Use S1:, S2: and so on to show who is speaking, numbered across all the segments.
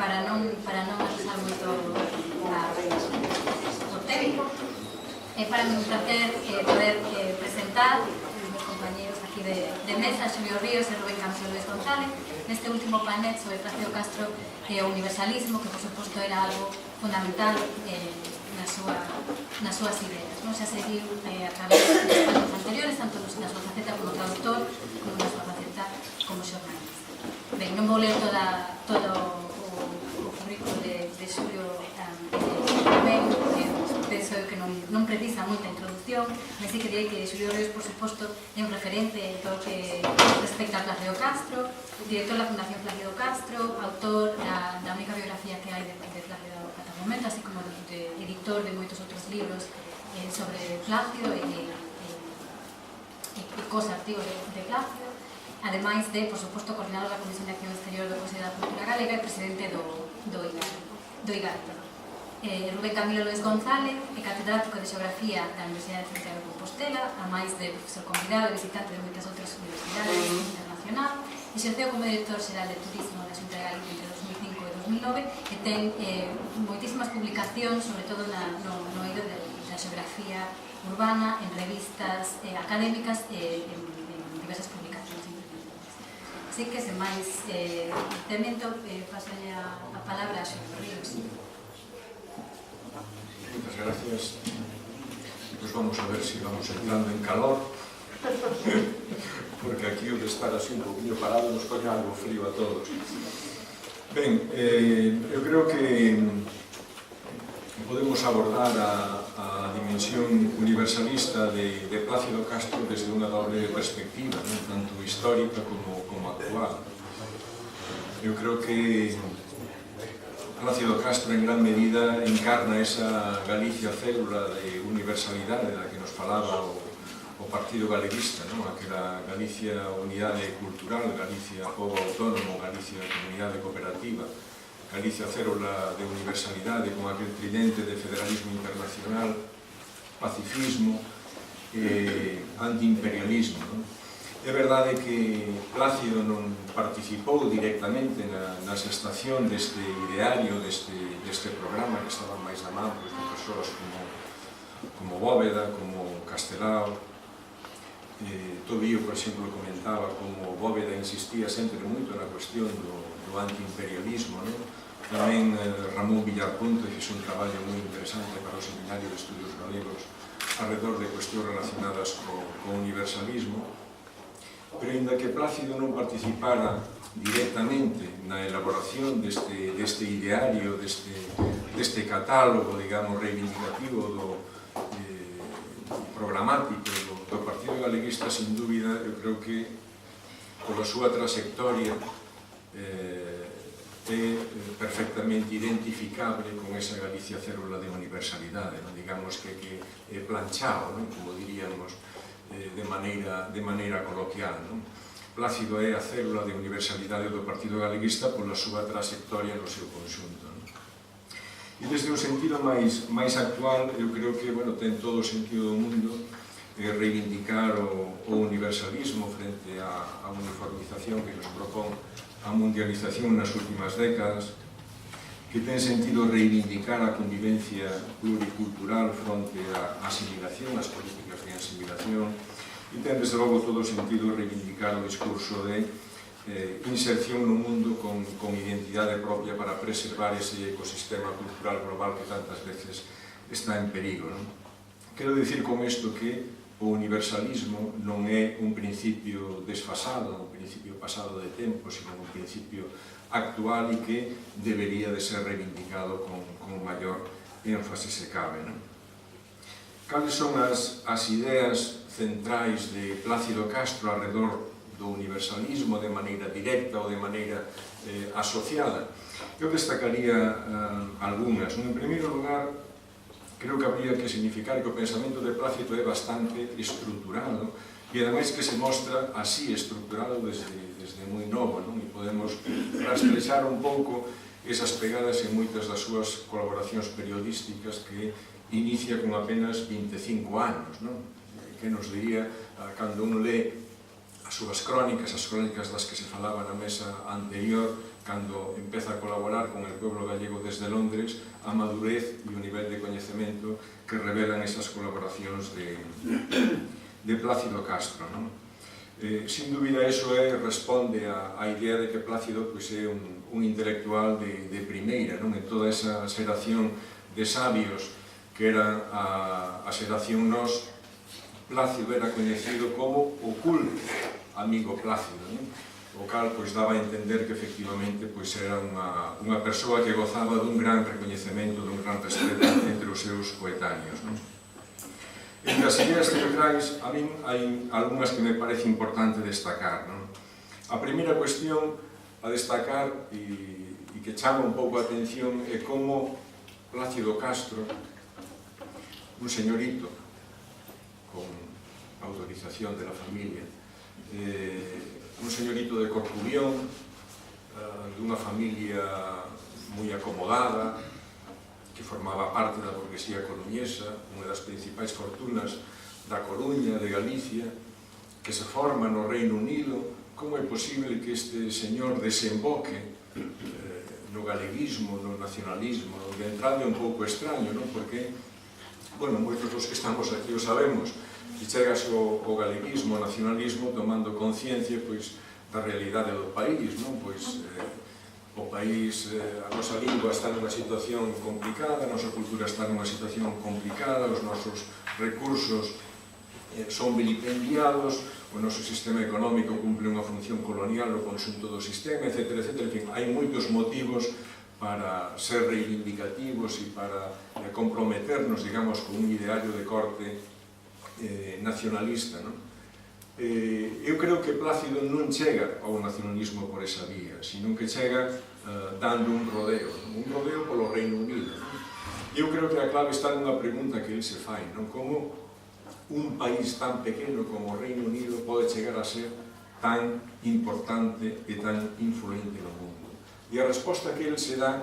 S1: para non abusar moito o tempo, é para mí un placer poder presentar os meus compañeros aquí de mesa, Xulio Ríos e Rubén Camilo Luis González, neste último panel sobre Plácido Castro e o universalismo, que por suposto era algo fundamental nas súas ideas. Xa se viu a través dos panos anteriores, tanto na súa faceta como traductor, como na súa faceta como xornalista. Ben, non vou ler todo o currículo de Xulio ben, porque penso que non precisa moita introducción, mas sí que direi que Xulio Ríos, por suposto, é un referente en todo o que respecta a Plácido Castro, director da Fundación Plácido Castro, autor da única biografía que hai de Plácido ata o momento, así como de editor de moitos outros libros sobre Plácido e cos artigos de Plácido, ademais de, por suposto, coordinador da Comisión de Acción Exterior do Consello da Cultura Galega e presidente do IGAR. Rubén Camilo Luis González é catedrático de Xeografía da Universidade de Santiago de Compostela, a máis de profesor convidado e visitante de moitas outras universidades internacional, e exerceu como director xeral de Turismo da Xunta de Galicia entre 2005 e 2009 e ten moitísimas publicacións, sobre todo no eido da xeografía urbana, en revistas académicas e en diversas publicacións internacionales. Así que, sen máis temento, pasalle a palabra a Xulio Ríos.
S2: Muchas gracias. Pues vamos a ver si vamos entrando en calor, porque aquí o de estar así un poquillo parado nos pone algo frío a todos. Ben, eu creo que podemos abordar a dimensión universalista de Plácido Castro desde unha doble perspectiva, tanto histórica como actual. Eu creo que Plácido Castro en gran medida encarna esa Galicia célula de universalidade da que nos falaba o Partido Galeguista, aquela Galicia unidade cultural, Galicia pobo autónomo, Galicia comunidade cooperativa, Galicia célula de universalidade con aquel tridente de federalismo internacional, pacifismo e antiimperialismo. É verdade que Plácido non participou directamente na gestación deste ideario, deste programa, que estaban máis na man de persoas como Bóveda, como Castelao. Tobío, por exemplo, comentaba como Bóveda insistía sempre moito na cuestión do antiimperialismo. Tamén Ramón Villarponte fixe un traballo moi interesante para o Seminario de Estudios Galegos alrededor de cuestións relacionadas co universalismo. Pero, ainda que Plácido non participara directamente na elaboración deste ideario, deste catálogo, digamos, reivindicativo programático do Partido Galeguista, sin dúbida, eu creo que pola súa trayectoria é perfectamente identificable con esa Galicia célula de universalidade, digamos que é planchado, como diríamos, de maneira coloquial. Plácido é a célula de universalidade do Partido Galeguista pola súa trayectoria no seu conxunto. E desde o sentido máis actual, eu creo que ten todo o sentido do mundo reivindicar o universalismo frente á uniformización que nos propón a mundialización nas últimas décadas, que ten sentido reivindicar a convivencia pluricultural fronte á asimilación, as políticas de asimilación, e ten, desde logo, todo o sentido reivindicar o discurso de inserción no mundo con identidade propia para preservar ese ecosistema cultural global que tantas veces está en perigo. Quero dicir con isto que o universalismo non é un principio desfasado, un principio pasado de tempo, sino un principio actual e que debería de ser reivindicado con maior énfasis se cabe. Cales son as ideas centrais de Plácido Castro alrededor do universalismo de maneira directa ou de maneira asociada? Eu destacaría algunhas. En primeiro lugar, creo que habría que significar que o pensamento de Plácido é bastante estruturado e, ademais, que se mostra así estruturado desde moi novo, e podemos rastrexar un pouco esas pegadas en moitas das súas colaboracións periodísticas que inicia con apenas 25 anos. Que nos diría, cando uno lee as súas crónicas das que se falaba na mesa anterior, cando empeza a colaborar con el pueblo gallego desde Londres, a madurez e o nivel de coñecemento que revelan esas colaboracións de Plácido Castro, non? Sin dúbida, eso responde á idea de que Plácido é un intelectual de primeira, non? En toda esa xeración de sabios que era a xeración nos, Plácido era coñecido como o culto amigo Plácido, non? O cal daba a entender que efectivamente era unha persoa que gozaba dun gran recoñecemento, dun gran respeto entre os seus coetáneos. Entre as ideas centrais, a min hai algunhas que me parece importante destacar. A primeira cuestión a destacar e que chama un pouco a atención é como Plácido Castro, un señorito con autorización de la familia, un señorito de Corcubión, dunha familia moi acomodada, que formaba parte da burguesía coruñesa, unha das principais fortunas da Coruña, de Galicia, que se forma no Reino Unido. Como é posible que este señor desemboque no galeguismo, no nacionalismo? De entrada é un pouco extraño, non? Porque, bueno, moitos dos que estamos aquí o sabemos, que chegas ao galeguismo, ao nacionalismo, tomando conciencia da realidade do país, non? O país, a nosa lingua está nunha situación complicada, a nosa cultura está nunha situación complicada, os nosos recursos son vilipendiados, o noso sistema económico cumple unha función colonial no conxunto do sistema, etc. En fin, hai moitos motivos para ser reivindicativos e para comprometernos, digamos, con un ideario de corte nacionalista, non? Eu creo que Plácido non chega ao nacionalismo por esa vía, sino que chega dando un rodeo polo Reino Unido. Eu creo que a clave está nunha pregunta que ele se fai, non? Como un país tan pequeno como o Reino Unido pode chegar a ser tan importante e tan influente no mundo? E a resposta que ele se dá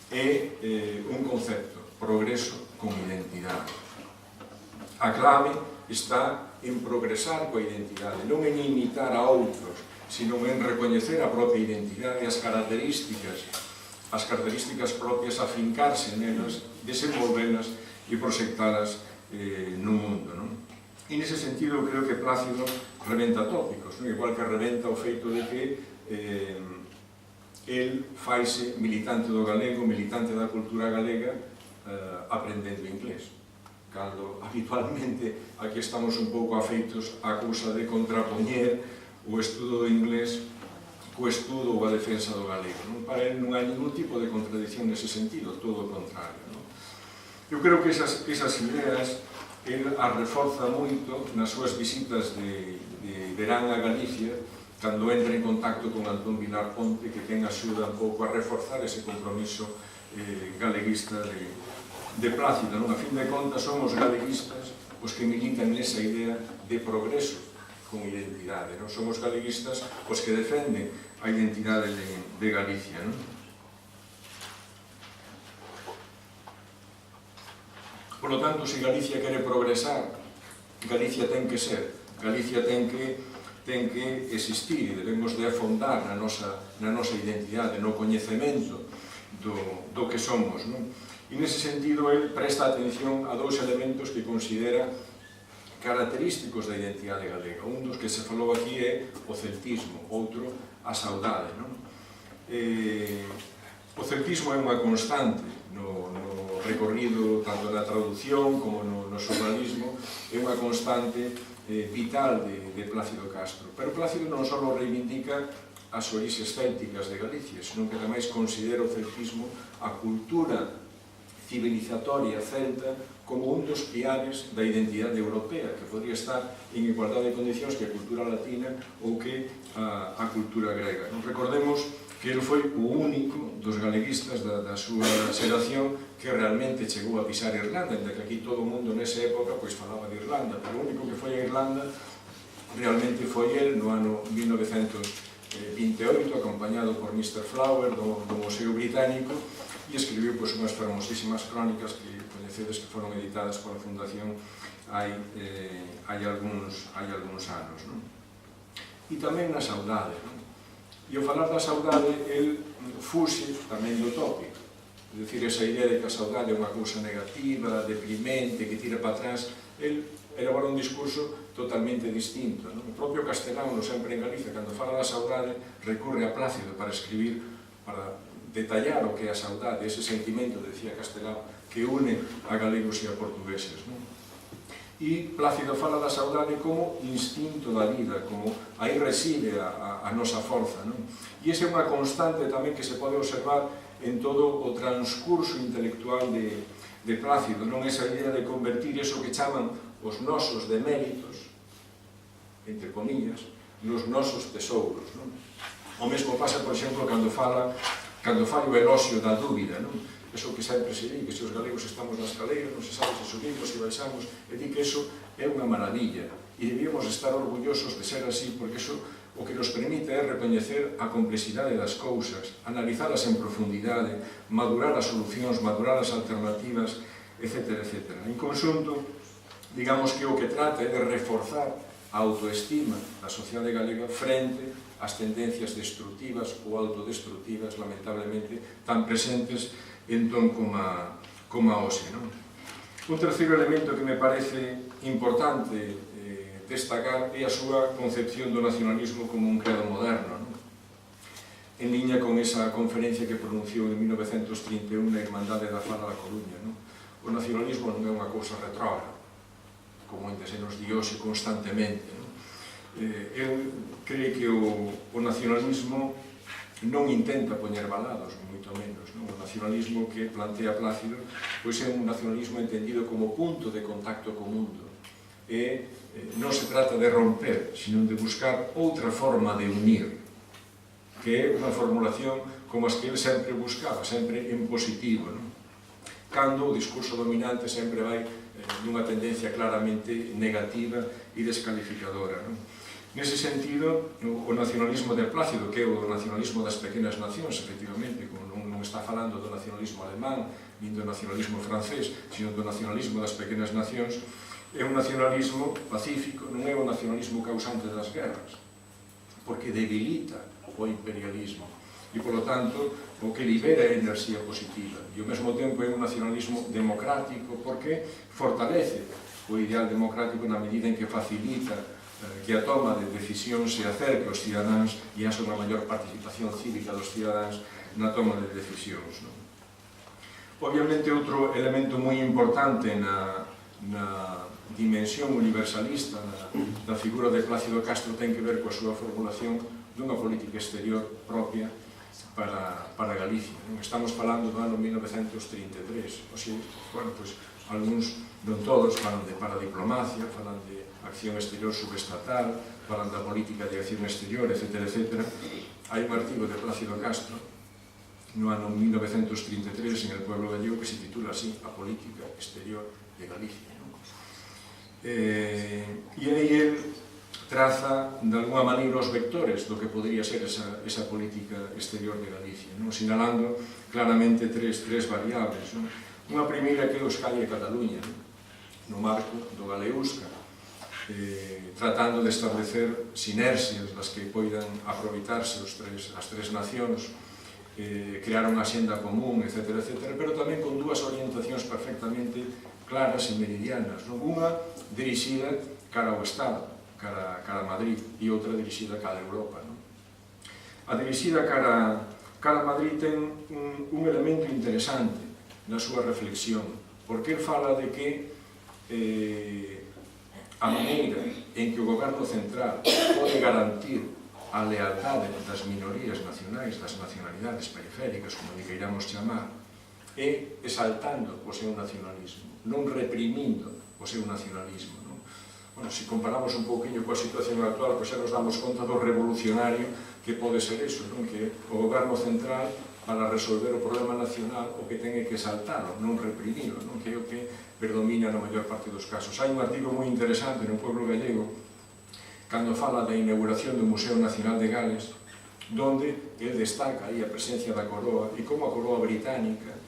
S2: é un concepto: progreso con identidade. A clave está en progresar coa identidade, non en imitar a outros, sino en recoñecer a propia identidade, as características propias, afincarse nelas, desenvolvelas e proxectalas no mundo, non? E nese sentido, creo que Plácido rebenta tópicos, non? Igual que rebenta o feito de que el faise militante do galego, militante da cultura galega, aprendendo inglés. Cando habitualmente aquí estamos un pouco afeitos á cousa de contrapoñer o estudo do inglés co estudo ou a defensa do galego. Para ele non hai ningún tipo de contradición nese sentido, todo o contrario. Eu creo que esas ideas ele as reforza moito nas súas visitas de verán a Galicia, cando entra en contacto con Antón Vilar Ponte, que ten axuda un pouco a reforzar ese compromiso galeguista de Plácido. A fin de contas, son os galeguistas os que militan nesa idea de progreso con identidade. Son os galeguistas os que defenden a identidade de Galicia. Por lo tanto, se Galicia quere progresar, Galicia ten que ser, Galicia ten que existir, e debemos de afondar na nosa identidade, no coñecemento do que somos. E nese sentido, ele presta atención a dous elementos que considera característicos da identidade galega. Un dos que se falou aquí é o celtismo, outro a saudade. O celtismo é unha constante no recorrido tanto na traducción como no xornalismo, é unha constante vital de Plácido Castro. Pero Plácido non só reivindica as orixes célticas de Galicia, senón que tamén considera o celtismo a cultura civilizatoria celta como un dos piares da identidade europea, que podría estar en igualdade de condicións que a cultura latina ou que a cultura grega. Recordemos que ele foi o único dos galeguistas da súa xeración que realmente chegou a pisar Irlanda, ainda que aquí todo o mundo nesa época falaba de Irlanda, pero o único que foi a Irlanda realmente foi ele no ano 1928, acompañado por Mr. Flower do Museo Británico, e escribiu unhas famosísimas crónicas que coñecedes que foron editadas pola Fundación hai algúns anos. E tamén na saudade. E ao falar da saudade, el fuxe tamén do tópico. É dicir, esa idea de que a saudade é unha cousa negativa, deprimente, que tira para atrás, el elabora un discurso totalmente distinto. O propio Castelao, sempre en Galicia, cando fala da saudade, recurre a Plácido para escribir, para detallar o que é a saudade, ese sentimento, decía Castelao, que une a galegos e a portugueses. E Plácido fala da saudade como instinto da vida, como aí reside a nosa forza. E esa é unha constante tamén que se pode observar en todo o transcurso intelectual de Plácido, non esa idea de convertir eso que chaman os nosos deméritos, entre comillas, nos nosos tesouros. O mesmo pasa, por exemplo, cando fai o elogio da dúbida, eso que sempre se di, que se os galegos estamos na escaleira, non se sabe se subimos, se baixamos, e di que eso é unha maravilla, e debíamos estar orgullosos de ser así, porque eso o que nos permite é recoñecer a complexidade das cousas, analizalas en profundidade, madurar as solucións, madurar as alternativas, etc. En conxunto, digamos que o que trata é de reforzar a autoestima da sociedade galega frente ás tendencias destructivas ou autodestructivas, lamentablemente, tan presentes entón como a hoxe. Un terceiro elemento que me parece importante destacar é a súa concepción do nacionalismo como un credo moderno, en liña con esa conferencia que pronunciou en 1931 na Irmandade da Fala da Coruña. O nacionalismo non é unha cousa retrógrada, como ainda se nos di hoxe constantemente. El cree que o nacionalismo non intenta poñer balados, moito menos. O nacionalismo que plantea Plácido pois é un nacionalismo entendido como punto de contacto co mundo. Non se trata de romper, sino de buscar outra forma de unir, que é unha formulación como as que ele sempre buscaba, sempre en positivo, cando o discurso dominante sempre vai nunha tendencia claramente negativa e descalificadora. Nese sentido, o nacionalismo de Plácido, que é o nacionalismo das pequenas nacións, efectivamente, como non está falando do nacionalismo alemán, nin do nacionalismo francés, sino do nacionalismo das pequenas nacións, é un nacionalismo pacífico, non é un nacionalismo causante das guerras, porque debilita o imperialismo e, polo tanto, o que libera é enerxía positiva. E, ao mesmo tempo, é un nacionalismo democrático porque fortalece o ideal democrático na medida en que facilita que a toma de decisións se acerque aos cidadáns e haxa unha maior participación cívica dos cidadáns na toma de decisións. Obviamente, outro elemento moi importante na dimensión universalista da figura de Plácido Castro ten que ver coa súa formulación dunha política exterior propia para Galicia. Estamos falando do ano 1933, algúns, non todos, falan de paradiplomacia, falan de acción exterior subestatal, falan da política de acción exterior, etc. Hai un artigo de Plácido Castro no ano 1933 en El Pueblo Gallego que se titula así, A política exterior de Galicia. E aí el traza de alguma maneira os vectores do que podría ser esa política exterior de Galicia, sinalando claramente tres variables. Unha primeira que é Euskadi e Cataluña, no marco do Galeusca, tratando de establecer sinerxias das que poidan aproveitarse as tres nacións, crear unha xenda común, etc., pero tamén con dúas orientacións perfectamente claras e meridianas. Unha dirixida cara ao Estado, cara a Madrid, e outra dirixida cara a Europa. A dirixida cara a Madrid ten un elemento interesante na súa reflexión, porque ele fala de que a maneira en que o goberno central pode garantir a lealtade das minorías nacionais, das nacionalidades periféricas, como lle queiramos chamar, é exaltando o seu nacionalismo, non reprimindo o seu nacionalismo. Se comparamos un pouquinho coa situación actual, pois xa nos damos conta do revolucionario que pode ser iso, que o goberno central, para resolver o problema nacional, o que ten é que exaltalo, non reprimilo, que é o que predomina na maior parte dos casos. Hai un artigo moi interesante no Pueblo Gallego, cando fala da inauguración do Museo Nacional de Gales, donde ele destaca aí a presencia da coroa e como a coroa británica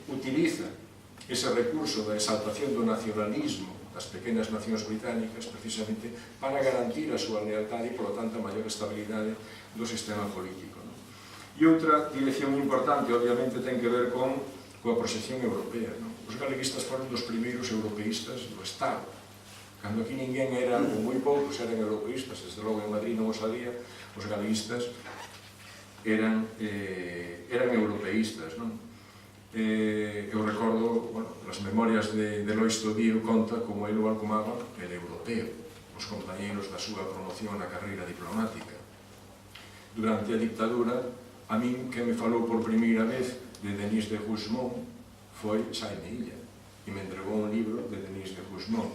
S2: utiliza ese recurso da exaltación do nacionalismo das pequenas nacións británicas, precisamente para garantir a súa lealtade e, polo tanto, a maior estabilidade do sistema político. E outra dirección importante, obviamente, ten que ver coa proxección europea. Os galeguistas foron dos primeiros europeístas do Estado. Cando aquí ninguén era, ou moi poucos eran europeístas, desde logo en Madrid non o sabía, os galeguistas eran europeístas. Eu recordo, as memorias de Lois Tobío conta como ele o alcumaba el europeo, os compañeiros da súa promoción na carreira diplomática. Durante a dictadura, a min que me falou por primeira vez de Denis de Guzmán foi Xaime Illa, e me entregou un libro de Denis de Guzmán.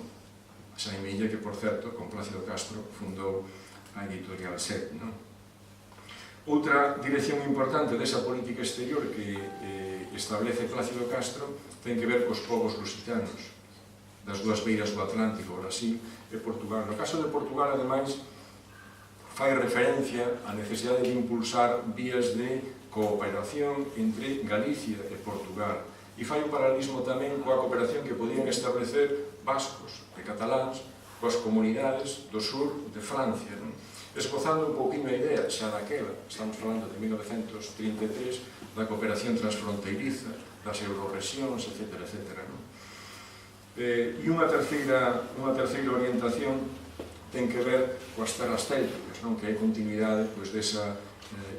S2: Xaime Illa, que, por certo, con Plácido Castro fundou a editorial SET. Outra dirección importante desa política exterior que establece Plácido Castro ten que ver cos povos lusitanos das dúas beiras do Atlántico, Brasil e Portugal. No caso de Portugal, ademais, fai referencia á necesidade de impulsar vías de cooperación entre Galicia e Portugal. E fai un paralelismo tamén coa cooperación que podían establecer vascos e cataláns coas comunidades do sur de Francia, esbozando un pouquinho a idea xa daquela, estamos falando de 1933, da cooperación transfronteiriza, das eurorrexións, etc. E unha terceira orientación ten que ver coas terras célticas, que é continuidade desa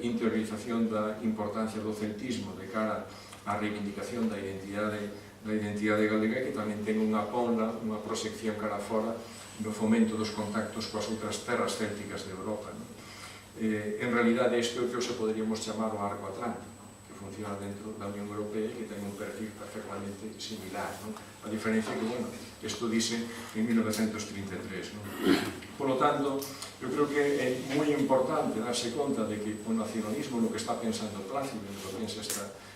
S2: interiorización da importancia do celtismo de cara á reivindicación da identidade galega, que tamén ten unha ponla, unha proxección cara fora no fomento dos contactos coas outras terras célticas de Europa. En realidade, isto é o que se poderíamos chamar o arco atlántico, que funciona dentro da Unión Europea e que ten un perfil perfectamente similar. A diferencia que, isto dice en 1933. Por lo tanto, eu creo que é moi importante darse conta de que o nacionalismo, no que está pensando Plácido, no que pensa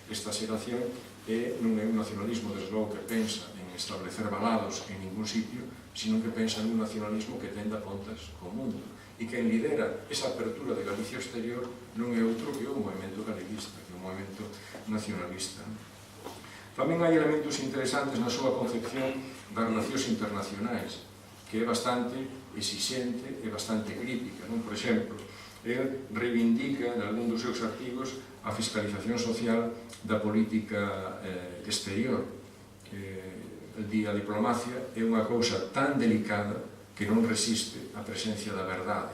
S2: esta xeración, non é un nacionalismo, desde logo, que pensa en establecer valados en ningún sitio, sino que pensa en un nacionalismo que tenda contas co mundo. E quen lidera esa apertura de Galicia exterior non é outro que o movimento galeguista, que o movimento nacionalista. Tamén hai elementos interesantes na súa concepción das relacións internacionais, que é bastante exixente e bastante crítica. Por exemplo, ele reivindica, en algún dos seus artigos, a fiscalización social da política exterior. A diplomacia é unha cousa tan delicada que non resiste a presencia da verdade.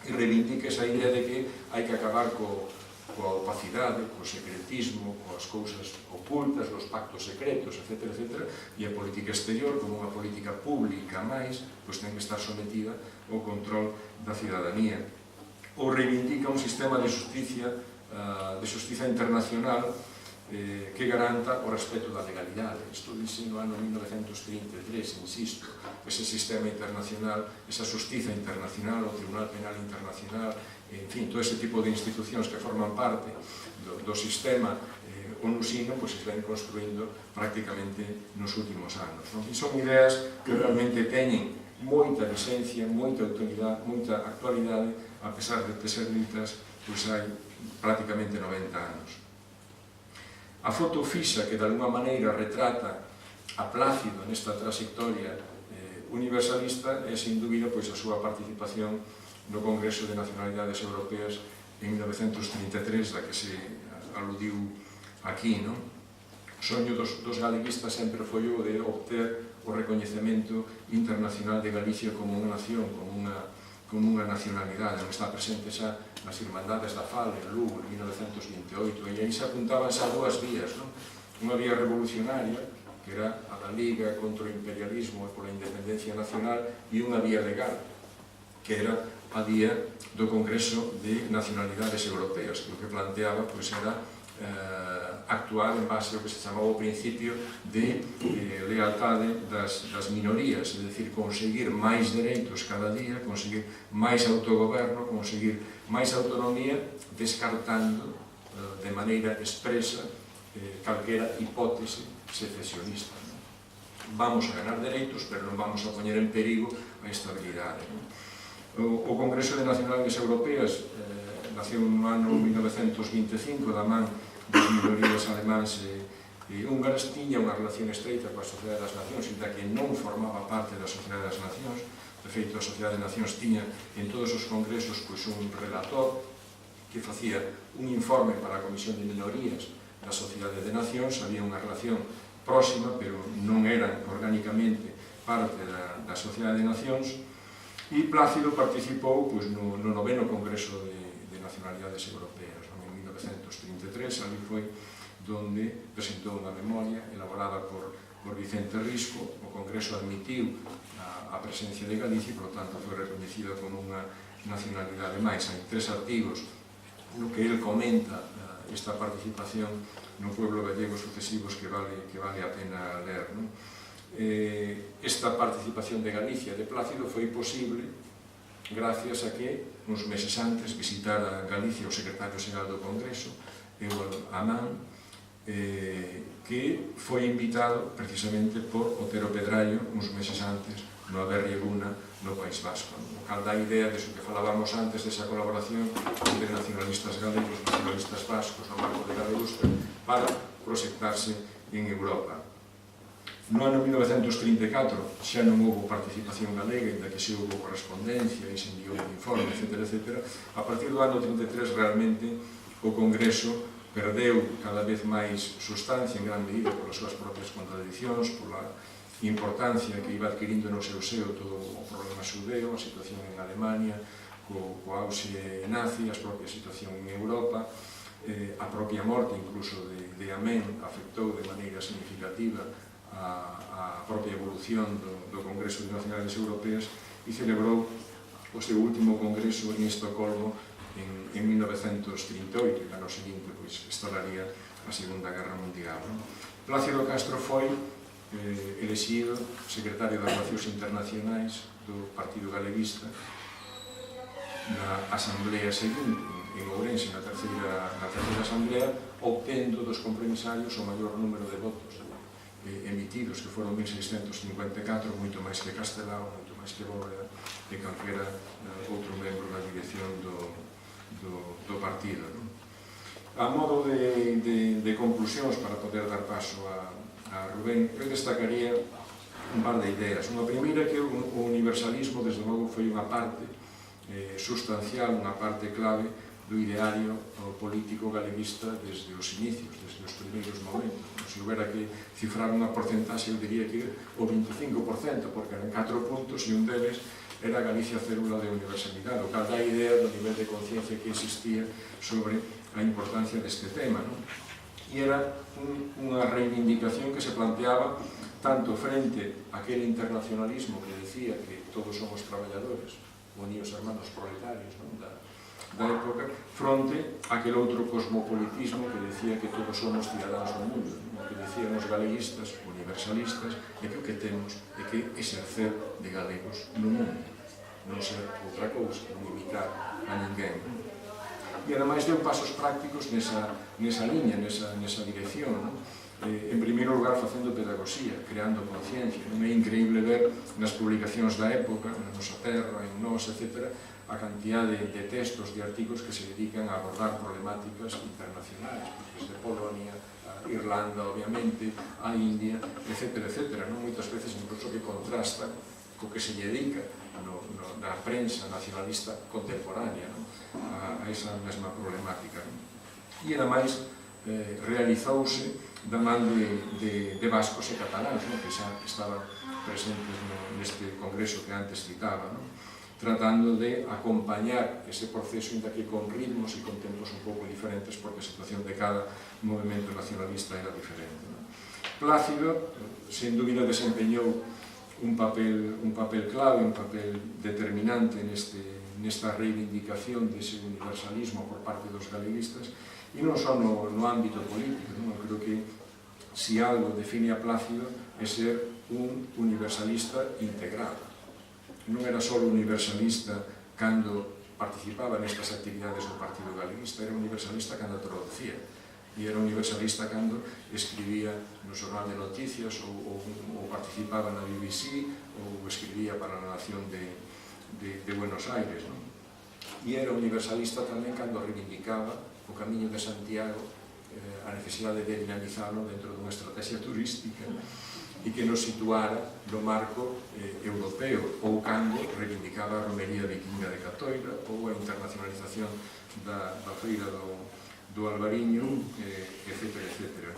S2: E reivindica esa idea de que hai que acabar coa opacidade, co secretismo, coas cousas ocultas, os pactos secretos, etc. E a política exterior, como unha política pública máis, ten que estar sometida ao control da cidadanía. Ou reivindica un sistema de justicia internacional que garanta o respeto da legalidade. Isto dixe no ano 1933, insisto, ese sistema internacional, esa justiza internacional, o Tribunal Penal Internacional, en fin, todo ese tipo de institucións que forman parte do sistema onusino, se ven construindo prácticamente nos últimos anos. E son ideas que realmente teñen moita licencia, moita autoridade, moita actualidade, a pesar de ser ditas hai prácticamente 90 anos. A foto fixa que de alguma maneira retrata a Plácido nesta trayectoria universalista é, sin dúbida, a súa participación no Congreso de Nacionalidades Europeas en 1933, da que se aludiu aquí. O soño dos galeguistas sempre foi o de obter o recoñecemento internacional de Galicia como unha nación, como unha nacionalidade. Está presente xa nas Irmandades da Fal, en Lugo, en 1928, e aí se apuntaban xa dúas vías. Unha vía revolucionaria, que era a da Liga contra o imperialismo e pola independencia nacional, e unha vía legal, que era a vía do Congreso de Nacionalidades Europeas, que o que planteaba era actuar en base ao que se chamaba o principio de lealtade das minorías, é dicir, conseguir máis dereitos cada día, conseguir máis autogoberno, conseguir máis autonomía, descartando de maneira expresa calquera hipótese secesionista. Vamos a ganar dereitos, pero non vamos a poñer en perigo a estabilidade. O Congreso de Nacionalidades Europeas naceu no ano 1925 da man das minorías alemáns húngaras tiña unha relación estreita coa Sociedade das Nacións, inda que non formaba parte da Sociedade das Nacións. De feito, a Sociedade das Nacións tiña en todos os congresos un relator que facía un informe para a Comisión de Minorías da Sociedade de Nacións. Había unha relación próxima, pero non eran orgánicamente parte da Sociedade de Nacións. E Plácido participou no 9º Congreso de Nacionalidades Europeas, en 1933. Ali foi donde presentou unha memoria elaborada por Vicente Risco. O Congreso admitiu a presencia de Galicia e, por tanto, foi reconhecida como unha nacionalidade máis. Hai 3 artigos no que ele comenta esta participación no pueblo gallego sucesivos que vale a pena ler. Esta participación de Galicia de Plácido foi posible gracias a que, uns meses antes, visitara Galicia o secretario xeral do Congreso, Egual Amán, que foi invitado precisamente por Otero Pedrallo uns meses antes no Aberri Luna, no País Vasco. O cal dá idea deso que falábamos antes, desa colaboración entre nacionalistas galegos e nacionalistas vascos no marco de Galegusca para proxectarse en Europa. No ano 1934 xa non houve participación galega, inda que xa houve correspondencia e se enviou un informe, etc. A partir do ano 33 realmente o Congreso perdeu cada vez máis sustancia, en gran medida polas súas propias contradicións, pola importancia que iba adquirindo no seu seo todo o problema xudeo, a situación en Alemania, co auxe nazi, a propia situación en Europa, a propia morte incluso de Amén afectou de maneira significativa a propia evolución do Congreso de Nacionalidades Europeas e celebrou o seu último congreso en Estocolmo en 1938, e no ano seguinte instalaría a Segunda Guerra Mundial. Plácido Castro foi elexido secretario das Relacións Internacionais do Partido Galeguista na Asamblea seguinte, en Ourense, na terceira Asamblea, obtendo dos compromisarios o maior número de votos emitidos, que foron 1654, moito máis que Castelao, moito máis que Bóveda, e calquera outro membro da dirección do partido. A modo de conclusións, para poder dar paso a Rubén, eu destacaría un par de ideas. Unha primeira que o universalismo, desde logo, foi unha parte sustancial, unha parte clave do ideario político galeguista desde os inicios, desde os primeiros momentos. Se houbera que cifrar unha porcentaxe, eu diría que o 25%, porque eran 4 puntos e un deles era Galicia célula de universalidade, o cal dá idea do nivel de conciencia que existía sobre a importancia deste tema. E era unha reivindicación que se planteaba tanto frente a aquel internacionalismo que decía que todos somos traballadores, unidos hermanos proletarios da época, fronte a aquel outro cosmopolitismo que decía que todos somos cidadáns do mundo, o que decían os galeguistas, universalistas, e que o que temos é que exercer de galegos no mundo, non ser outra cousa, non imitar a ninguén. E ademais deu pasos prácticos nesa liña, nesa dirección. En primeiro lugar, facendo pedagogía, creando conciencia. Non é increíble ver nas publicacións da época, na Nosa Terra, en Nos, etc., a cantidade de textos, de artigos que se dedican a abordar problemáticas internacionais, desde Polonia, a Irlanda, obviamente, a India, etc. Moitas veces incluso que contrastan co que se dedica na prensa nacionalista contemporánea a esa mesma problemática. E ademais realizouse da man de vascos e cataláns, que xa estaban presentes neste congreso que antes citaba, tratando de acompañar ese proceso, inda que con ritmos e con tempos un pouco diferentes, porque a situación de cada movimento nacionalista era diferente. Plácido, sen dúbida, desempeñou un papel clave, un papel determinante nesta reivindicación dese universalismo por parte dos galeguistas, e non só no ámbito político. Eu creo que se algo define a Plácido é ser un universalista integrado. Non era só universalista cando participaba nestas actividades do Partido Galeguista, era universalista cando traducía, e era universalista cando escribía no xornal de noticias ou participaba na BBC ou escribía para a Nación de Buenos Aires. E era universalista tamén cando reivindicaba o Camiño de Santiago a necesidade de dinamizarlo dentro dunha estrategia turística e que nos situara no marco europeo, ou cando reivindicaba a romería vikinga de Catoira ou a internacionalización da feira do Albariño, etc.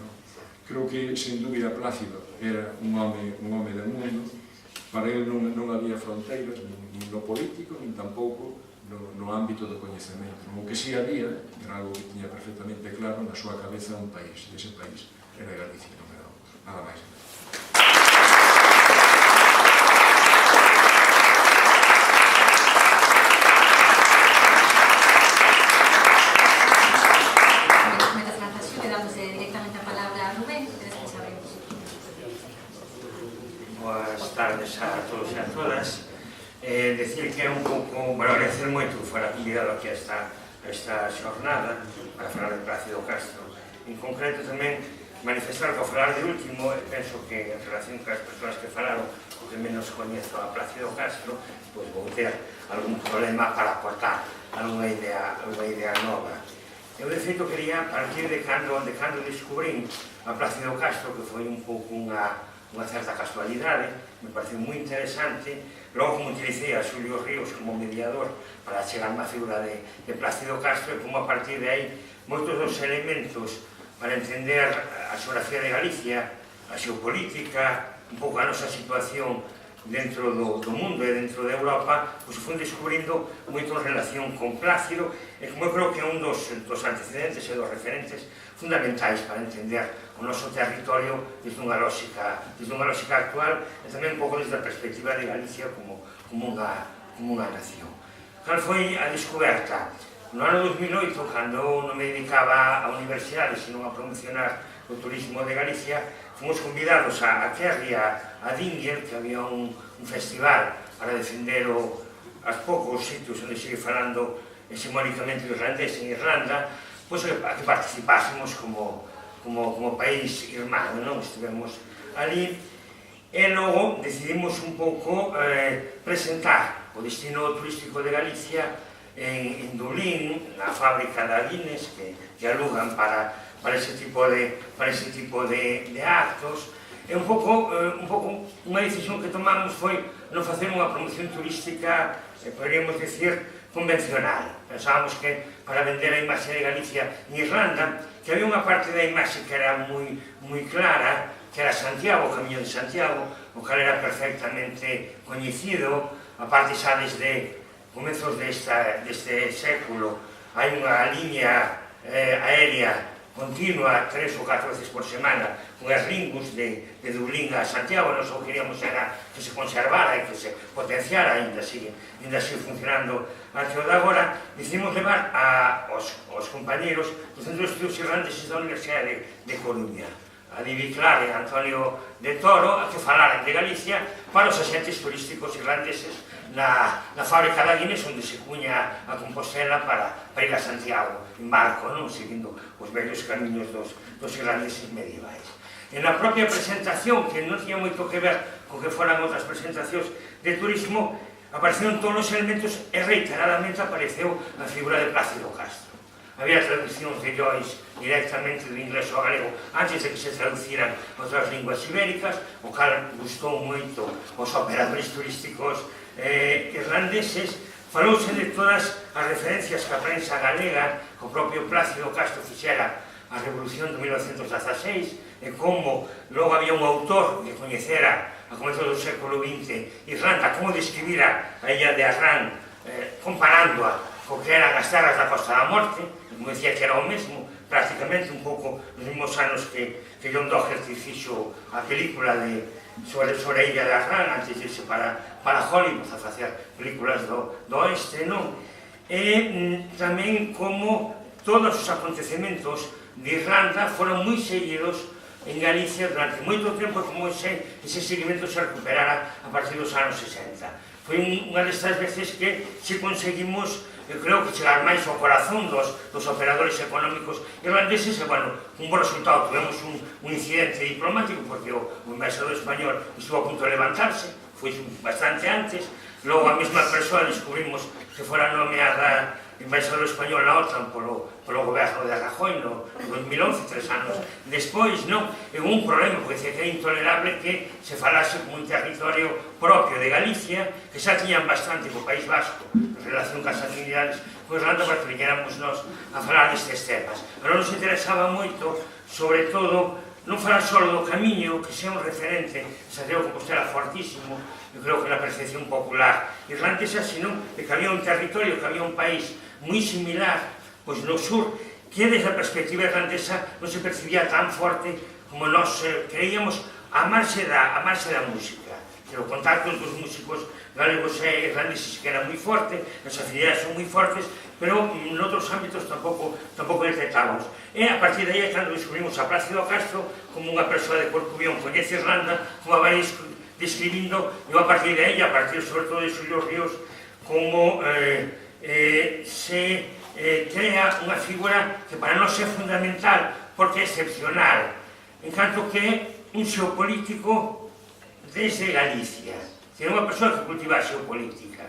S2: Creo que, sen dúbida, Plácido era un home do mundo. Para ele non había fronteiras, nin no político, nin tampouco no ámbito do coñecemento. O que sí había, era algo que tiña perfectamente claro, na súa cabeza un país, e ese país era Galicia, non era outro. Nada máis.
S3: Boas tardes a todos e a todas. Decir que é un pouco, bueno, agradecer moito que fora convidado aquí a esta xornada para falar de Plácido Castro. En concreto tamén manifestar que ao falar de último, penso que en relación con as persoas que falaron, o que menos coñezo a Plácido Castro, pois vou ter algún problema para aportar algunha idea nova. Eu, de feito, quería partir de cando descubrín a Plácido Castro, que foi un pouco unha certa casualidade, me pareceu moi interesante. Logo, como utilicei a Xulio Ríos como mediador para chegar má figura de Plácido Castro, e como a partir de aí moitos dos elementos para entender a xeografía de Galicia, a xeopolítica, un pouco a nosa situación dentro do mundo e dentro de Europa, pois fui descubrindo moito en relación con Plácido, e como eu creo que é un dos antecedentes e dos referentes fundamentais para entender o noso territorio desde unha lógica actual e tamén un pouco desde a perspectiva de Galicia como unha nación. Cal foi a descoberta? No ano 2008, cando non me dedicaba á universidade, senón a promocionar o turismo de Galicia, fomos convidados a Kerry, a Dingle, que había un festival para defender os poucos sitios onde sigue falando hegemónicamente o irlandés en Irlanda, pois a que participásemos como país irmán, non? Estivemos ali e logo decidimos un pouco presentar o destino turístico de Galicia en Dublín, na fábrica da Guinness, que alugan para ese tipo de actos. E un pouco unha decisión que tomamos foi non facer unha promoción turística, poderíamos decir, convencional. Pensábamos que para vender a imaxe de Galicia en Irlanda, que había unha parte da imaxe que era moi clara, que era Santiago, o Camiño de Santiago, o cal era perfectamente coñecido, a parte xa desde comezos deste século, hai unha liña aérea continua 3 ou 4 veces por semana con as Ringus de Dublín a Santiago. Nós o queríamos era que se conservara e que se potenciara, ainda sigue funcionando até o de agora. Decidimos levar aos compañeros do Centro de Estudios Irlandeses da Universidade de Coruña, a Divi Clare e Antonio de Toro, a que falaran de Galicia para os agentes turísticos irlandeses na fábrica da Guinness, onde se cuña a Compostela para ir a Santiago en barco, seguindo os vellos camiños dos irlandeses medievais. E na propia presentación, que non tiña moito que ver co que foran outras presentacións de turismo, apareceron todos os elementos e reiteradamente apareceu a figura de Plácido Castro. Había traduccións de Joyce directamente do inglés ao galego antes de que se traduciran outras linguas ibéricas, o cal gustou moito os operadores turísticos irlandeses. Falouse de todas as referencias que a prensa galega, que o propio Plácido Castro fixera a Revolución de 1916, e como logo había un autor que coñecera a comezos do século XX Irlanda, como describira a illa de Arran, comparándoa co que eran as terras da Costa da Morte, como decía que era o mesmo, prácticamente un pouco nos mesmos anos que John Doherty fixo a película sobre a illa de Arran, antes de irse para Hollywood a facer películas do oeste, non? E tamén como todos os acontecementos de Irlanda foron moi seguidos en Galicia durante moito tempo, como ese seguimento se recuperara a partir dos anos 60. Foi unha destas veces que se conseguimos, eu creo que chegar máis ao corazón dos operadores económicos irlandeses, e, bueno, un bo resultado. Tuvemos un incidente diplomático, porque o embaixador español estuvo a punto de levantarse, foi bastante antes. Logo a mesma persoa descubrimos que fora nomeada embaixador español na OTAN polo goberno de Rajoy no 2011, 3 anos despois, non? É un problema, porque decía que é intolerable que se falase como un territorio propio de Galicia, que xa tiñan bastante co País Vasco en relación cas afinidades con Irlanda, para que viñéramos nós a falar destes temas. Pero nos interesaba moito, sobre todo, non falar só do Camiño, que sea un referente, Santiago de Compostela fortísimo, eu creo que na percepción popular irlandesa, sino que había un territorio, que había un país moi similar, pois no sur, que desde a perspectiva irlandesa non se percibía tan forte como nós creíamos a marxe da música. O contacto dos músicos galegos e irlandeses que era moi forte, as afinidades son moi fortes, pero noutros ámbitos tampouco detectábamos. E a partir de aí é cando descubrimos a Plácido Castro como unha persoa de Corcubión, coñece Irlanda, como a vai describindo, e a partir de aí, a partir sobre todo de Xulio Ríos, como se crea unha figura que para nós é fundamental, porque é excepcional, en canto que é un xeopolítico desde Galicia, que é unha persoa que cultiva a xeopolítica.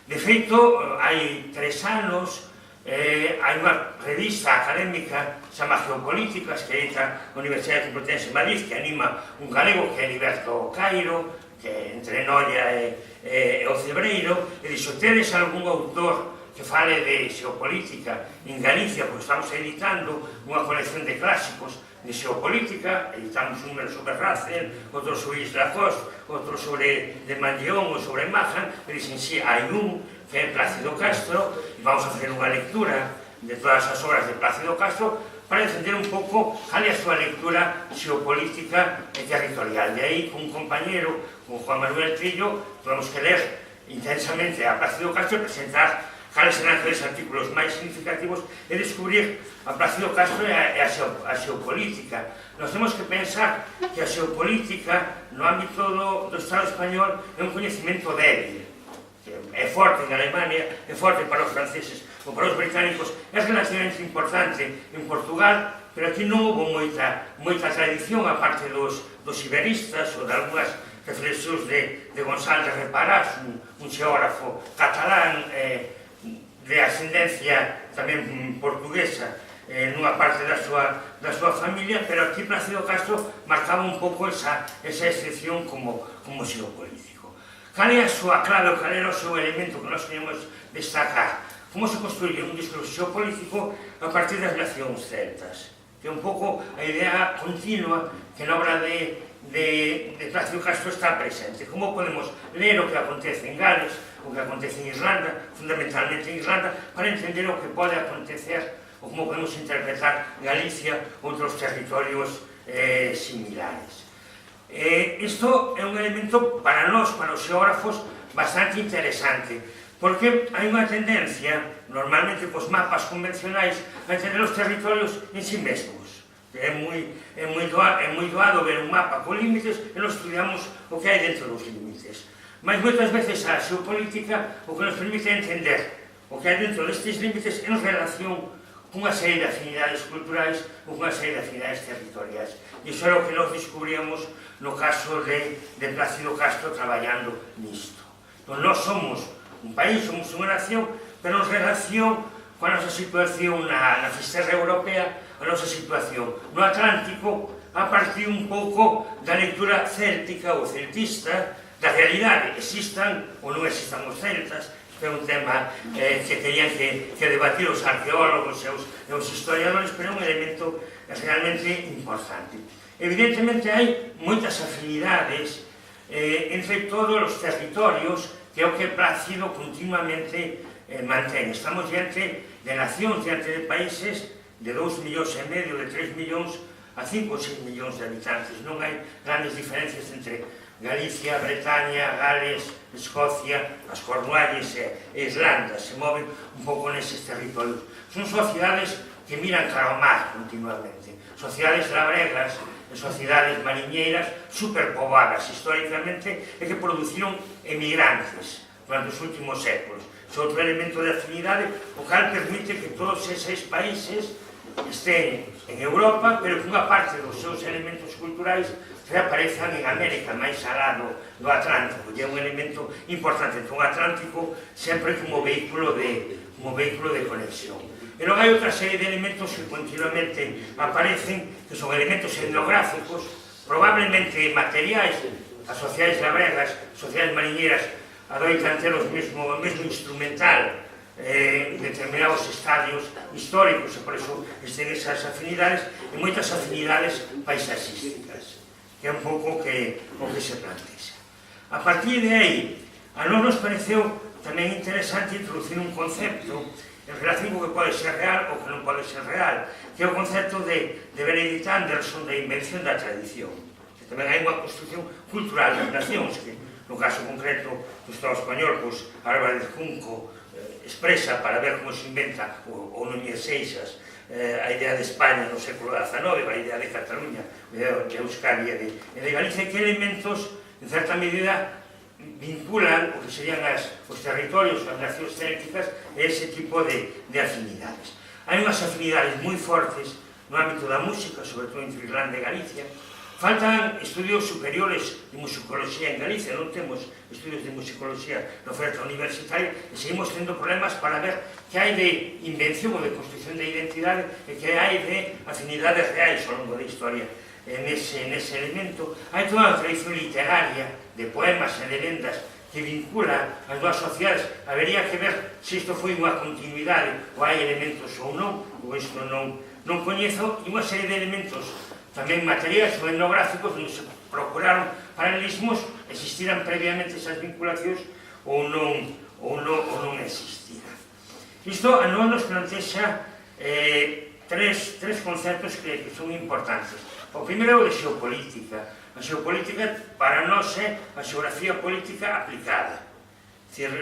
S3: De feito, hai 3 anos, hai unha revista académica que se chama Geopolíticas, que edita a Universidade Complutense de Madrid, que anima un galego que é Heriberto Cairo, que entre Noia e o Cebreiro, e dixo, tedes algún autor que fale de xeopolítica en Galicia, pois estamos editando unha colección de clásicos de xeopolítica, editamos un número sobre Russell, outro sobre Isla Coste, outro sobre de Mandión ou sobre Mahan, e dixen, sí, hai un que é Plácido Castro, e vamos a facer unha lectura de todas as obras de Plácido Castro para defender un pouco cal é a súa lectura xeopolítica e territorial. De aí, con un compañero, con Juan Manuel Trillo, tuvemos que ler intensamente a Plácido Castro e presentar cales serán aqueles artículos máis significativos e descubrir a Plácido Castro e a xeopolítica. Nós temos que pensar que a xeopolítica no ámbito do Estado español é un coñecemento débil. É forte en Alemania, é forte para os franceses ou para os británicos, é relativamente importante en Portugal, pero aquí non houve moita tradición, a parte dos iberistas ou de algunhas reflexións de González Reparás, un xeógrafo catalán de ascendencia tamén portuguesa nunha parte da súa familia, pero aquí Plácido Castro marcaba un pouco esa excepción como xeopolítico. Cal é a súa clave, cal era o seu elemento que nós queremos destacar? Como se construye un discurso xeopolítico a partir das nacións celtas, que é un pouco a idea continua que na obra de Plácido Castro está presente. Como podemos ler o que acontece en Gales, o que acontece en Irlanda, fundamentalmente en Irlanda, para entender o que pode acontecer ou como podemos interpretar Galicia ou outros territorios similares. Isto é un elemento para nós, para os xeógrafos, bastante interesante, porque hai unha tendencia, normalmente cos mapas convencionais, a entender os territorios en si mesmos. É moi doado ver un mapa con límites e nos estudiamos o que hai dentro dos límites. Mas moitas veces a xeopolítica o que nos permite entender o que hai dentro destes límites en relación cunha serie de afinidades culturais ou cunha serie de afinidades territoriais. E iso era o que nos descubríamos no caso de Plácido Castro traballando nisto. Entón, nós somos un país, somos unha nación, pero en relación coa nosa situación na fisterra europea, a nosa situación no Atlántico, a partir un pouco da lectura céltica ou celtista, da realidade, existan ou non existan os celtas, que é un tema que tenían que debatir os arqueólogos e os historiadores, pero é un elemento realmente importante. Evidentemente hai moitas afinidades entre todos os territorios, que é o que Plácido continuamente mantén. Estamos diante de nacións, diante de países de 2,5 millóns, de 3 millóns a 5 ou 6 millóns de habitantes. Non hai grandes diferencias entre Galicia, Bretaña, Gales, Escocia, as Cornualles e Irlanda. Se moven un pouco neses territorios. Son sociedades que miran cara ao mar continuamente. Sociedades labregas e sociedades mariñeiras superpoboadas históricamente e que produciron emigrantes durante os últimos séculos. É outro elemento de afinidade, o cal permite que todos eses países este en Europa, pero que unha parte dos seus elementos culturais reaparezan en América, máis alá do Atlántico, e é un elemento importante. Entón, o Atlántico sempre como vehículo de conexión. E non hai outra serie de elementos que continuamente aparecen, que son elementos etnográficos, probablemente materiais. As sociedades labregas, sociedades mariñeiras, adoitan ter o mesmo instrumental en determinados estadios históricos, e por iso estén esas afinidades, e moitas afinidades paisaxísticas, que é un pouco o que se plantexa. A partir de aí, a nós nos pareceu tamén interesante introducir un concepto en relación co que pode ser real ou que non pode ser real, que é o concepto de Benedict Anderson da invención da tradición. Que tamén hai unha construcción cultural das nacións, que no caso concreto do Estado español, Álvarez Junco expresa para ver como se inventa, ou Núñez Seixas, a idea de España no século XIX, a idea de Cataluña, a idea de Euskadi e de Galicia, que elementos, en certa medida, vinculan o que serían os territorios, as nacións célticas, e ese tipo de afinidades. Hai unhas afinidades moi fortes no ámbito da música, sobre todo entre Irlanda e Galicia. Faltan estudios superiores de musicoloxía en Galicia, non temos estudios de musicoloxía na oferta universitaria, e seguimos tendo problemas para ver que hai de invención ou de construcción de identidade e que hai de afinidades reais ao longo da historia nese elemento. Hai toda unha tradición literaria de poemas e de lendas que vincula as dúas sociedades. Habería que ver se isto foi unha continuidade ou hai elementos ou non, ou isto non coñezo, e unha serie de elementos tamén materiais ou etnográficos onde se procuraron paralelismos, existiran previamente esas vinculacións ou non existiran. Isto a nós nos plantexa tres conceptos que son importantes. O primeiro é o de xeopolítica. A xeopolítica para nós é a xeografía política aplicada. É dicir,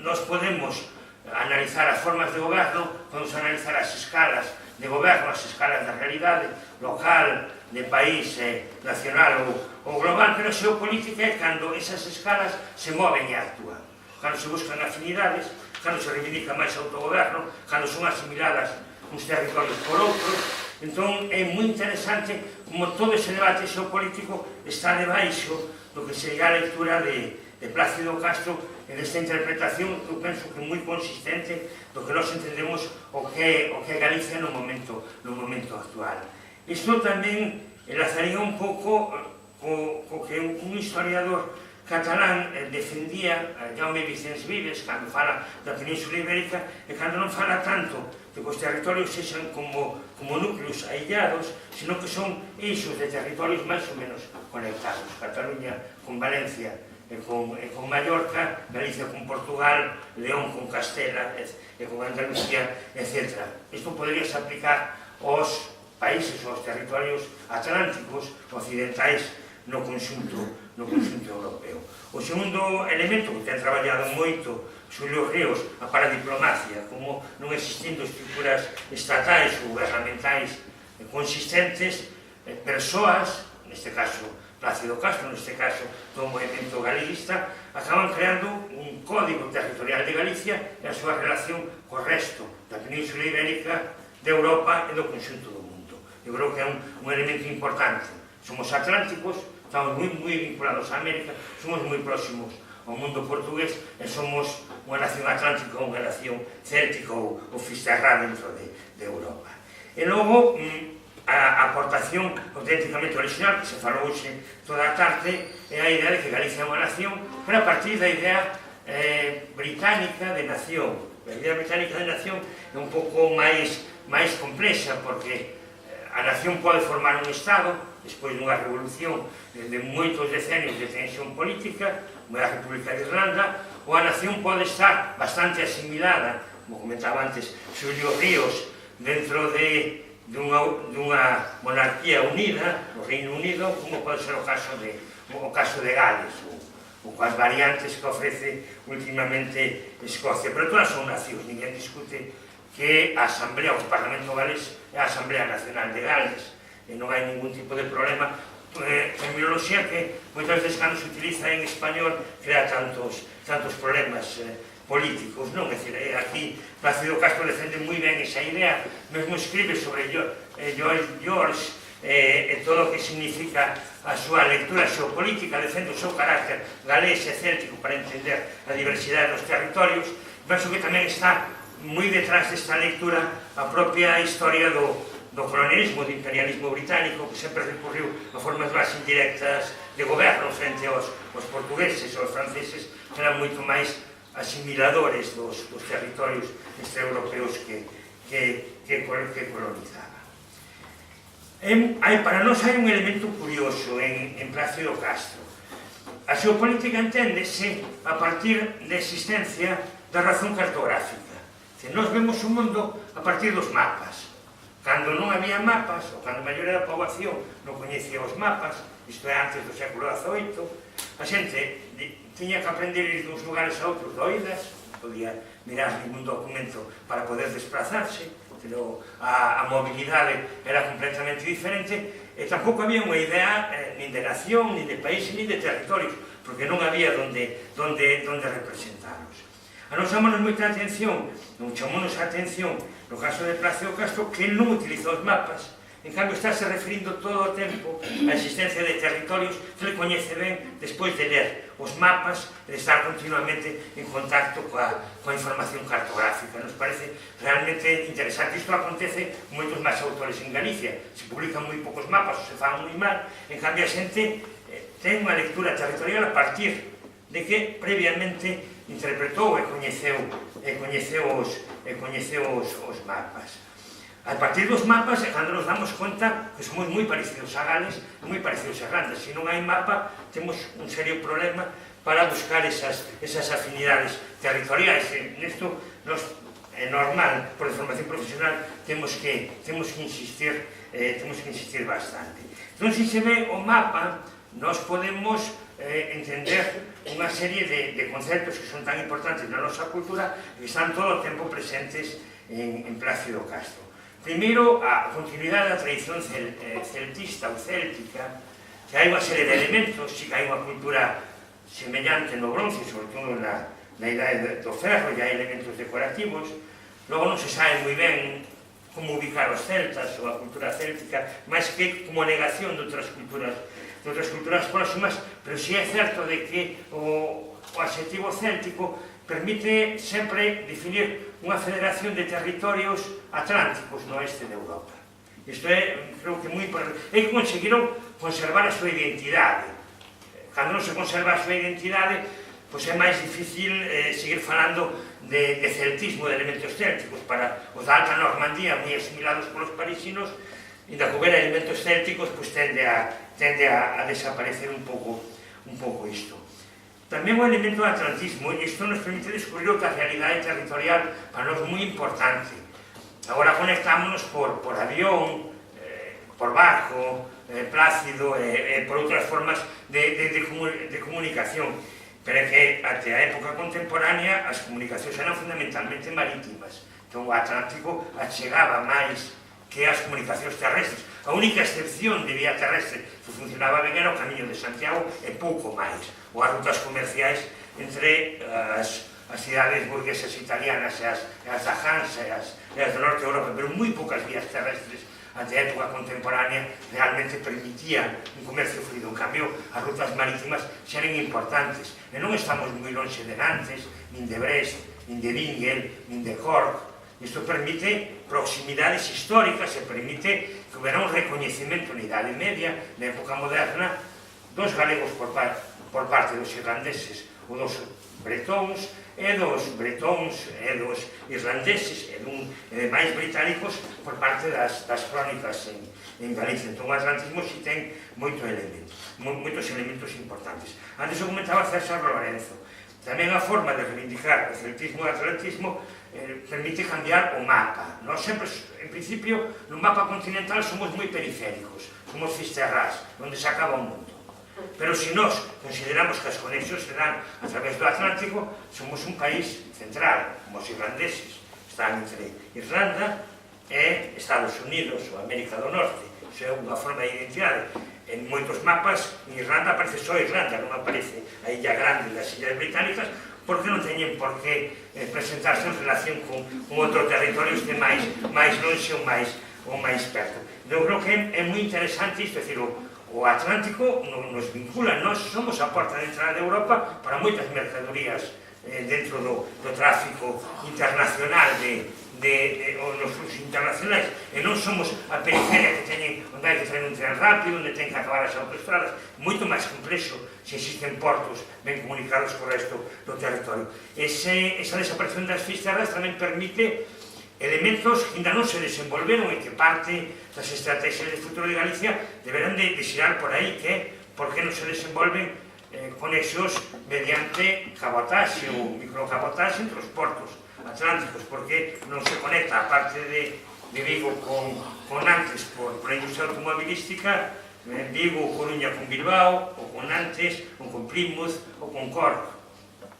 S3: nós podemos analizar as formas de goberno, podemos analizar as escalas de goberno, as escalas da realidade local, de país, nacional ou global, pero a xeopolítica é cando esas escalas se moven e actúan. Cando se buscan afinidades, cando se reivindica máis autogoberno, cando son asimiladas uns territorios por outros. Entón, é moi interesante como todo ese debate xeopolítico está debaixo do que sería a lectura de Plácido Castro en esta interpretación que eu penso que é moi consistente do que nós entendemos o que é Galicia no momento actual. Isto tamén enlazaría un pouco co que un historiador catalán defendía, Jaume Vicens Vives, cando fala da Península Ibérica, e cando non fala tanto de que os territorios sexan como núcleos aillados, sino que son eixos de territorios máis ou menos conectados. Cataluña con Valencia e con Mallorca, Galicia con Portugal, León con Castela e con Andalucía, etc. Isto poderíase aplicar aos países, aos territorios atlánticos occidentais no conxunto europeo. O segundo elemento que ten traballado moito Xulio Ríos a paradiplomacia, como non existindo estructuras estatais ou gubernamentais consistentes, persoas, neste caso Plácido Castro, neste caso do movimento galeguista, acaban creando un código territorial de Galicia e a súa relación co resto da Península Ibérica, de Europa e do conxunto do mundo. Eu creo que é un elemento importante. Somos atlánticos, estamos moi vinculados a América, somos moi próximos ao mundo portugués e somos unha nación atlántica ou unha nación céltica ou fisterrá dentro de Europa. E logo, a aportación auténticamente original que se falou hoxe toda a tarde é a idea de que Galicia é unha nación, pero a partir da idea británica de nación. A idea británica de nación é un pouco máis complexa, porque a nación pode formar un Estado despois dunha revolución de moitos decenios de tensión política, como a República de Irlanda, ou a nación pode estar bastante asimilada, como comentaba antes Xulio Ríos, dentro dunha monarquía unida, no Reino Unido, como pode ser o caso de Gales, ou coas variantes que ofrece últimamente Escocia. Pero todas son nacións, ninguén discute que a Asamblea, o Parlamento Galés, é a Asamblea Nacional de Gales, e non hai ningún tipo de problema. Terminoloxía que moitas veces cando se utiliza en español crea tantos problemas. políticos, non? É dicir, aquí Plácido Castro defende moi ben esa idea, mesmo escribe sobre Lloyd George e todo o que significa a súa lectura xeopolítica, defende o seu carácter galés e céltico para entender a diversidade dos territorios. Penso que tamén está moi detrás desta lectura a propia historia do colonialismo, do imperialismo británico, que sempre recurriu a formas máis indirectas de goberno frente aos portugueses ou aos franceses, que eran moito máis asimiladores dos territorios extraeuropeos que colonizaban. Para nós hai un elemento curioso en Plácido Castro. A xeopolítica enténdese a partir da existencia da razón cartográfica. Nós vemos o mundo a partir dos mapas. Cando non había mapas, ou cando a maioría da poboación non coñecía os mapas, isto é antes do século XVIII, a xente tiña que aprender ir duns lugares a outros doidas, podía mirar ningún documento para poder desplazarse, pero a mobilidade era completamente diferente e tampouco había unha idea nin de nación, nin de país, nin de territorios, porque non había donde representarlos. A nos chamonos moita atención, non chamonos a atención no caso de Plácido Castro, que non utiliza os mapas, en cambio estáse referindo todo o tempo á existencia de territorios que ele coñece ben despois de ler os mapas e de estar continuamente en contacto coa información cartográfica. Nos parece realmente interesante. Isto acontece con moitos máis autores en Galicia. Se publican moi poucos mapas ou se fan moi mal, en cambio a xente ten unha lectura territorial a partir de que previamente interpretou e coñeceu os mapas. A partir dos mapas é cando nos damos conta que somos moi parecidos a Gales e moi parecidos a Irlanda. Se non hai mapa, temos un serio problema para buscar esas afinidades territoriais. Nesto é normal, por formación profesional, temos que insistir bastante. Entón, se se ve o mapa, nós podemos entender unha serie de conceptos que son tan importantes na nosa cultura e que están todo o tempo presentes en Plácido Castro. Primeiro, a continuidade da tradición celtista ou céltica, que hai unha serie de elementos, si que hai unha cultura semellante no bronce, sobre todo na idade do ferro, e hai elementos decorativos. Logo non se sabe moi ben como ubicar os celtas ou a cultura céltica, máis que como negación de outras culturas próximas, pero si é certo de que o adxetivo céltico permite sempre definir unha federación de territorios atlánticos no oeste de Europa. Isto é, creo que moi importante. E que conseguiron conservar a súa identidade. Cando non se conserva a súa identidade, pois é máis difícil seguir falando de celtismo, de elementos célticos. Para os da Alta Normandía, moi asimilados polos parisinos, e da que houbera elementos célticos, pois tende a desaparecer un pouco isto. Tamén o elemento do atlantismo, e isto nos permite descubrir outra realidade territorial para nós moi importante. Agora conectámonos por avión, por barco, Plácido, e por outras formas de comunicación. Pero é que até a época contemporánea as comunicacións eran fundamentalmente marítimas. Entón o Atlántico achegaba máis que as comunicacións terrestres. A única excepción de vía terrestre que funcionaba ben era o Camiño de Santiago e pouco máis. Ou as rutas comerciais entre as cidades burguesas italianas e as da Hansa e as do norte de Europa, pero moi poucas vías terrestres até a época contemporánea realmente permitían un comercio fluido. En cambio, as rutas marítimas xa eran importantes. E non estamos moi longe de Nantes, nin de Brest, nin de Bingel, nin de Cork. Isto permite proximidades históricas e permite que houbera un recoñecemento na Idade Media, na época moderna, dos galegos por parte dos irlandeses ou dos bretóns, e dos irlandeses e demais británicos por parte das crónicas en Galicia. Entón o atlantismo si ten moitos elementos importantes. Antes o comentaba César Lorenzo. Tamén a forma de reivindicar o celtismo e o atlantismo permite cambiar o mapa. Nós sempre, en principio, no mapa continental somos moi periféricos, somos fisterrás, onde se acaba o mundo. Pero se nós consideramos que as conexións se dan a través do Atlántico, somos un país central, como os irlandeses. Están entre Irlanda e Estados Unidos ou América do Norte. Iso é unha forma de identidade. En moitos mapas, en Irlanda aparece só Irlanda, non aparece a Illa Grande das Illas Británicas, porque non teñen por que presentarse en relación con outros territorios de máis longe ou máis perto. Eu creo que é moi interesante isto, é dicir, o Atlántico nos vincula, nós somos a porta de entrada de Europa para moitas mercadorías dentro do tráfico internacional nos fluxos internacionais, e non somos a periferia que teñen onde hai que traer un tren rápido, onde ten que acabar as autoestradas, moito máis complexo se existen portos ben comunicados co resto do territorio. Esa desaparición das fisterras tamén permite elementos que ainda non se desenvolveron e que parte das estrategias de futuro de Galicia deberán de xirar por aí, que é por que non se desenvolven conexos mediante cabotaxe ou microcabotaxe entre os portos atlánticos, porque non se conecta a parte de Vigo con Nantes por a industria automobilística, Vigo, Coruña con Bilbao, ou con Nantes, ou con Plymouth, ou con Cork.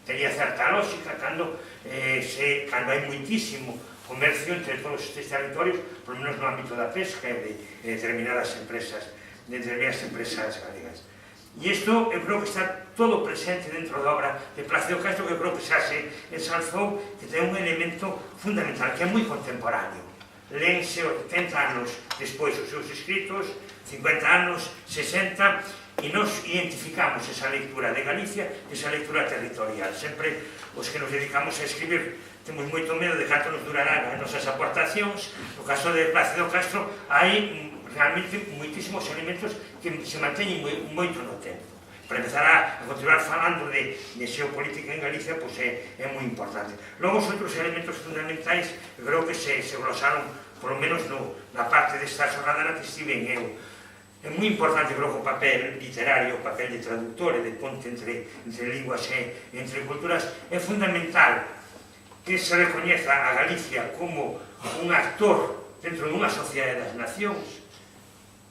S3: Tería certa lógica cando hai moitísimo comercio entre todos estes territorios, por lo menos no ámbito da pesca e de determinadas empresas galegas. E isto, eu creo que está todo presente dentro da obra de Plácido Castro, que eu creo que xa se ensalzou, que ten un elemento fundamental, que é moi contemporáneo. Lense 70 anos despois os seus escritos, 50 anos, 60, e nos identificamos esa lectura de Galicia, esa lectura territorial. Sempre os que nos dedicamos a escribir temos moito medo de canto nos durarán as nosas aportacións. No caso de Plácido Castro, hai realmente moitísimos elementos que se manteñen moito no tempo. Para empezar a continuar falando de xeopolítica en Galicia, pois é moi importante. Logo, os outros elementos fundamentais, eu creo que se glosaron, por lo menos na parte desta xornada na que estive eu. É moi importante, creo, que o papel literario, o papel de traductor e de ponte entre linguas e entre culturas, é fundamental que se recoñeza a Galicia como un actor dentro dunha sociedade das nacións,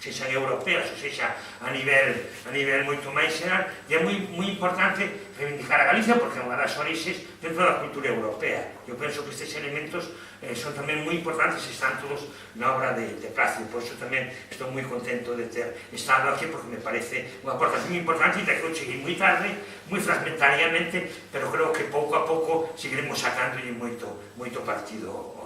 S3: sexan europeas ou sexa a nivel moito máis xeral, e é moi importante reivindicar a Galicia porque é unha das orixes dentro da cultura europea. Eu penso que estes elementos son tamén moi importantes e están todos na obra de Plácido, por iso tamén estou moi contento de ter estado aquí porque me parece unha aportación importante e que eu cheguei moi tarde, moi fragmentariamente, pero creo que pouco a pouco seguiremos sacándolle moito partido